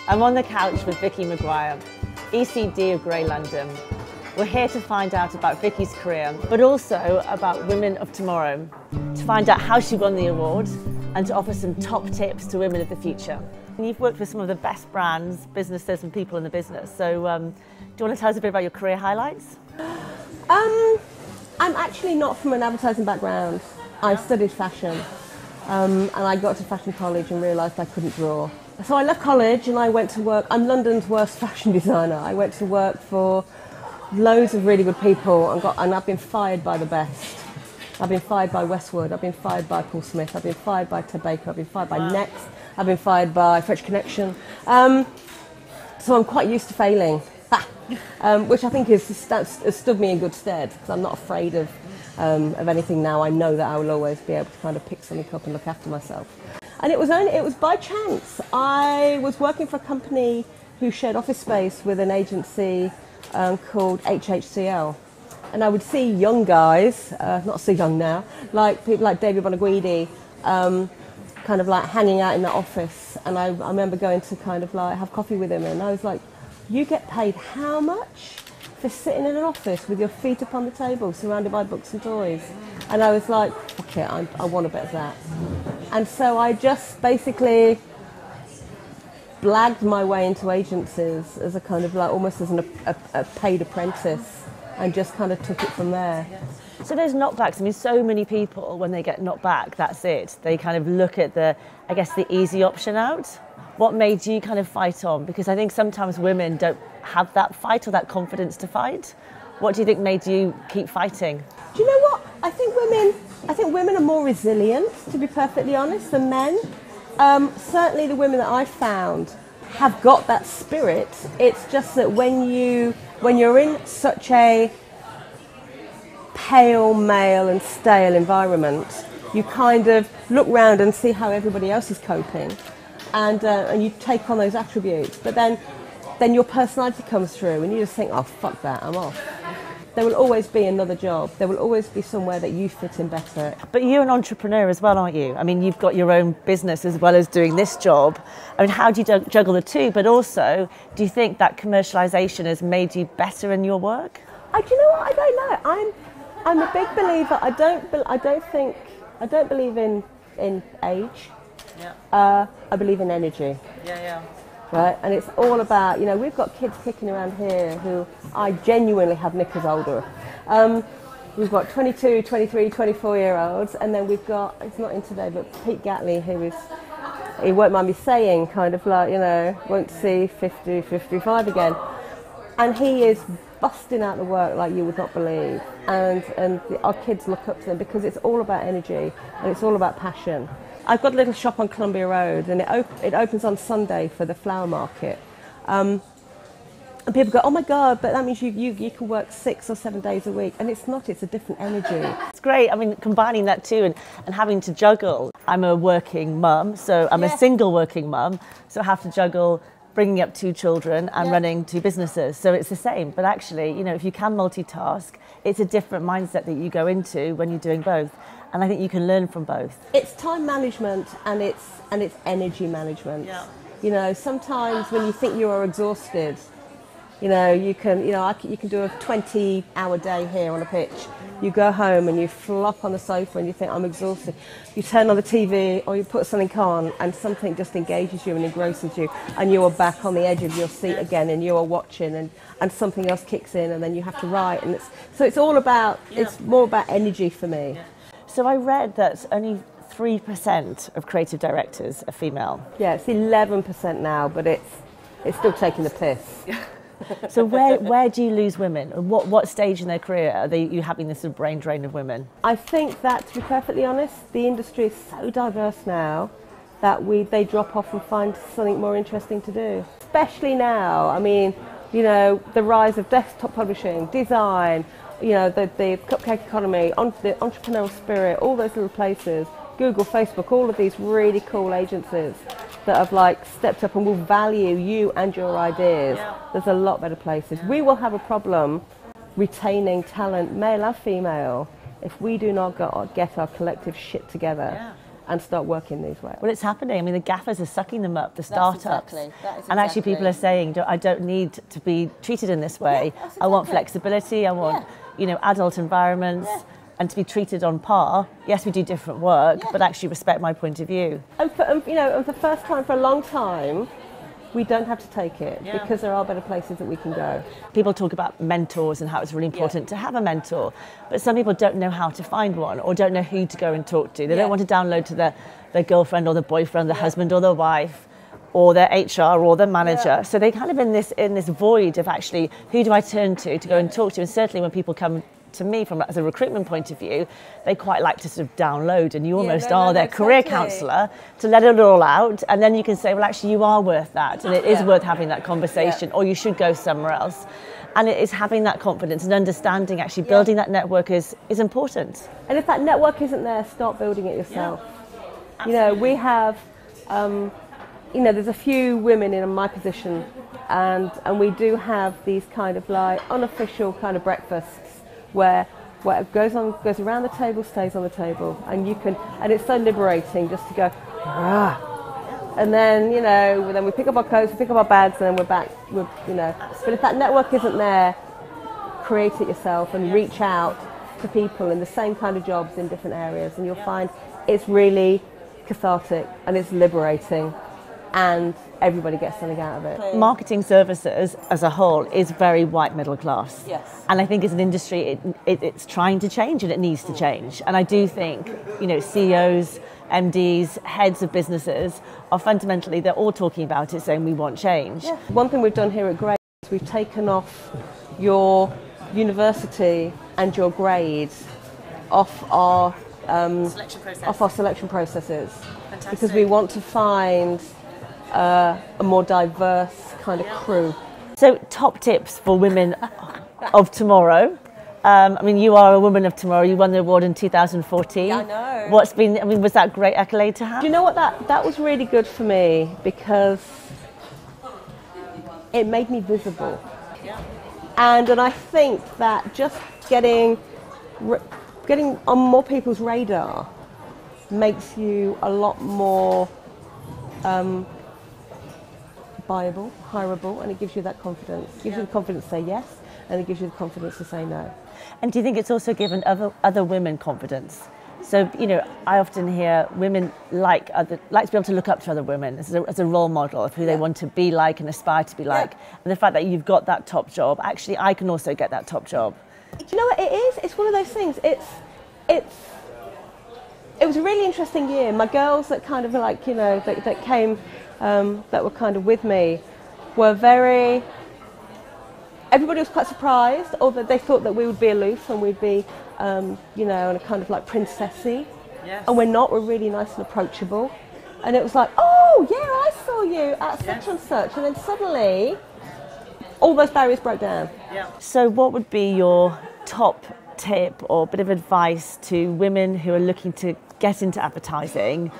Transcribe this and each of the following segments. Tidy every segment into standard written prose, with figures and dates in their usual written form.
I'm on the couch with Vicky Maguire, ECD of Grey London. We're here to find out about Vicky's career, but also about women of tomorrow, to find out how she won the award and to offer some top tips to women of the future. And you've worked with some of the best brands, businesses and people in the business. So do you want to tell us a bit about your career highlights? I'm actually not from an advertising background. I studied fashion and I got to fashion college and realised I couldn't draw. So I left college and I went to work. I'm London's worst fashion designer. I went to work for loads of really good people and I've been fired by the best. I've been fired by Westwood, I've been fired by Paul Smith, I've been fired by Ted Baker, I've been fired by Next, I've been fired by French Connection. So I'm quite used to failing, which I think has stood me in good stead because I'm not afraid of anything now. I know that I will always be able to kind of pick something up and look after myself. And it was by chance. I was working for a company who shared office space with an agency called HHCL. And I would see young guys, not so young now, like people like David Bonaguidi, kind of like hanging out in the office. And I remember going to kind of like have coffee with him and I was like, you get paid how much for sitting in an office with your feet upon the table, surrounded by books and toys? And I was like, okay, I want a bit of that. And so I just basically blagged my way into agencies as a kind of like almost as a paid apprentice and just kind of took it from there. So those knockbacks, I mean, so many people, when they get knocked back, that's it. They kind of look at the easy option out. What made you kind of fight on? Because I think sometimes women don't have that fight or that confidence to fight. What do you think made you keep fighting? Do you know what? I think women are more resilient, to be perfectly honest, than men. Certainly the women that I've found have got that spirit. It's just that when you're in such a pale, male and stale environment, you kind of look round and see how everybody else is coping and you take on those attributes. But then your personality comes through and you just think, oh, fuck that, I'm off. There will always be another job. There will always be somewhere that you fit in better. But you're an entrepreneur as well, aren't you? I mean, you've got your own business as well as doing this job. I mean, how do you juggle the two? But also, do you think that commercialisation has made you better in your work? Do you know what? I don't know. I'm a big believer. I don't believe in age. Yeah. I believe in energy. Yeah. Right, and it's all about, we've got kids kicking around here who I genuinely have knickers older. We've got 22, 23, 24-year-olds, and then we've got, it's not in today, but Pete Gatley, he won't mind me saying, kind of like, won't see 50, 55 again. And he is busting out the work like you would not believe. And our kids look up to him because it's all about energy and it's all about passion. I've got a little shop on Columbia Road and it opens on Sunday for the flower market. And people go, oh my God, but that means you can work 6 or 7 days a week. And it's not, it's a different energy. It's great. I mean, combining that too and having to juggle. I'm a working mum, so I'm a single working mum, so I have to juggle bringing up 2 children and running 2 businesses. So it's the same. But actually, if you can multitask, it's a different mindset that you go into when you're doing both. And I think you can learn from both. It's time management and it's energy management. Yeah. Sometimes when you think you are exhausted, you can do a 20-hour day here on a pitch. You go home and you flop on the sofa and you think, I'm exhausted. You turn on the TV or you put something on and something just engages you and engrosses you and you are back on the edge of your seat again and you are watching and something else kicks in and then you have to write. And it's all about, it's more about energy for me. Yeah. So I read that only 3% of creative directors are female. Yeah, it's 11% now, but it's still taking the piss. So where do you lose women? What stage in their career are you having this sort of brain drain of women? I think that, to be perfectly honest, the industry is so diverse now that they drop off and find something more interesting to do. Especially now, I mean, the rise of desktop publishing, design, the cupcake economy, the entrepreneurial spirit, all those little places, Google, Facebook, all of these really cool agencies that have stepped up and will value you and your ideas. Yeah. There's a lot better places. We will have a problem retaining talent, male and female, if we do not get our collective shit together and start working these ways. Well, it's happening. I mean, the gaffers are sucking them up, the startups. That is and actually people are saying, I don't need to be treated in this way. I want flexibility, I want, you know, adult environments. And to be treated on par. Yes, we do different work, but actually respect my point of view. And for, you know, and for the first time for a long time, we don't have to take it because there are better places that we can go. People talk about mentors and how it's really important to have a mentor, but some people don't know how to find one or don't know who to go and talk to. They don't want to download to their girlfriend or their boyfriend, their husband or their wife, or their HR or their manager. So they kind of in this void of actually, who do I turn to go and talk to? And certainly when people come to me from as a recruitment point of view, they quite like to sort of download, and you almost are their career counsellor to let it all out, and then you can say, well, actually you are worth that, and it is worth having that conversation, or you should go somewhere else. And it is having that confidence and understanding, actually building that network is important. And if that network isn't there, start building it yourself. You know, we have you know, there's a few women in my position, and we do have these kind of like unofficial kind of breakfasts where it goes around the table, stays on the table, and you can, and it's so liberating just to go, and then, you know, then we pick up our coats, we pick up our bags, and then we're back, you know. But if that network isn't there, create it yourself and reach out to people in the same kind of jobs in different areas, and you'll find it's really cathartic and it's liberating, and everybody gets something out of it. Marketing services as a whole is very white middle class. Yes. And I think as an industry, it's trying to change, and it needs to change. And I do think, you know, CEOs, MDs, heads of businesses are fundamentally, they're all talking about it, saying we want change. Yeah. One thing we've done here at Grey is we've taken off your university and your grades off our selection processes. Fantastic. Because we want to find a more diverse kind of crew. So, top tips for women of tomorrow. I mean, you are a woman of tomorrow. You won the award in 2014. Yeah, I know. What's been? I mean, was that a great accolade to have? Do you know what, that was really good for me because it made me visible. Yeah. And I think that just getting on more people's radar makes you a lot more viable, hireable, and it gives you that confidence. It gives you the confidence to say yes, and it gives you the confidence to say no. And do you think it's also given other women confidence? So, you know, I often hear women like to be able to look up to other women as a role model of who they want to be like and aspire to be like. And the fact that you've got that top job, actually I can also get that top job. Do you know what it is? It's one of those things. It was a really interesting year. My girls that kind of like, you know, that came, that were kind of with me, were very. Everybody was quite surprised, or that they thought that we would be aloof and we'd be, you know, and a kind of like princessy. Yes. And we're not. We're really nice and approachable. And it was like, oh yeah, I saw you at such and such, and then suddenly, all those barriers broke down. Yeah. So, what would be your top tip or bit of advice to women who are looking to get into advertising?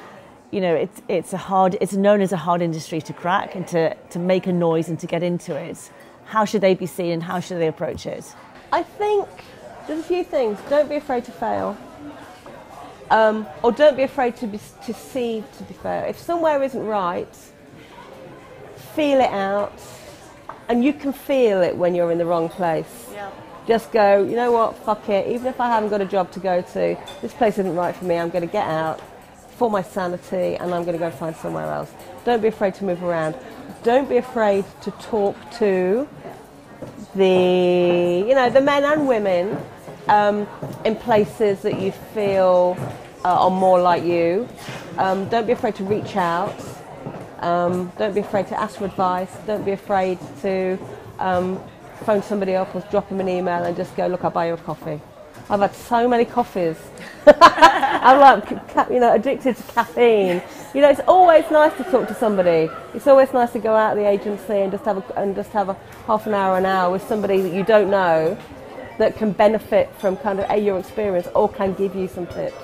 You know, it's known as a hard industry to crack and to make a noise and to get into it. How should they be seen and how should they approach it? I think there's a few things. Don't be afraid to fail. Or don't be afraid to be fair. If somewhere isn't right, feel it out. And you can feel it when you're in the wrong place. Yeah. Just go, you know what, fuck it. Even if I haven't got a job to go to, this place isn't right for me. I'm going to get out for my sanity and I'm going to go find somewhere else. Don't be afraid to move around. Don't be afraid to talk to the men and women in places that you feel are more like you. Don't be afraid to reach out. Don't be afraid to ask for advice. Don't be afraid to phone somebody up or drop them an email and just go, look, I'll buy you a coffee. I've had so many coffees. I'm like, you know, addicted to caffeine. You know, it's always nice to talk to somebody. It's always nice to go out of the agency and just have a half an hour with somebody that you don't know that can benefit from kind of your experience or can give you some tips.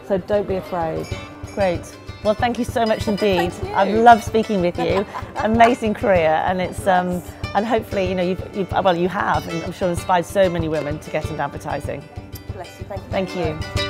So don't be afraid. Great. Well, thank you so much indeed. I've loved speaking with you. Amazing career, and it's and hopefully, you know, you have, and I'm sure inspired so many women to get into advertising. bless you. Thank you. Thank you.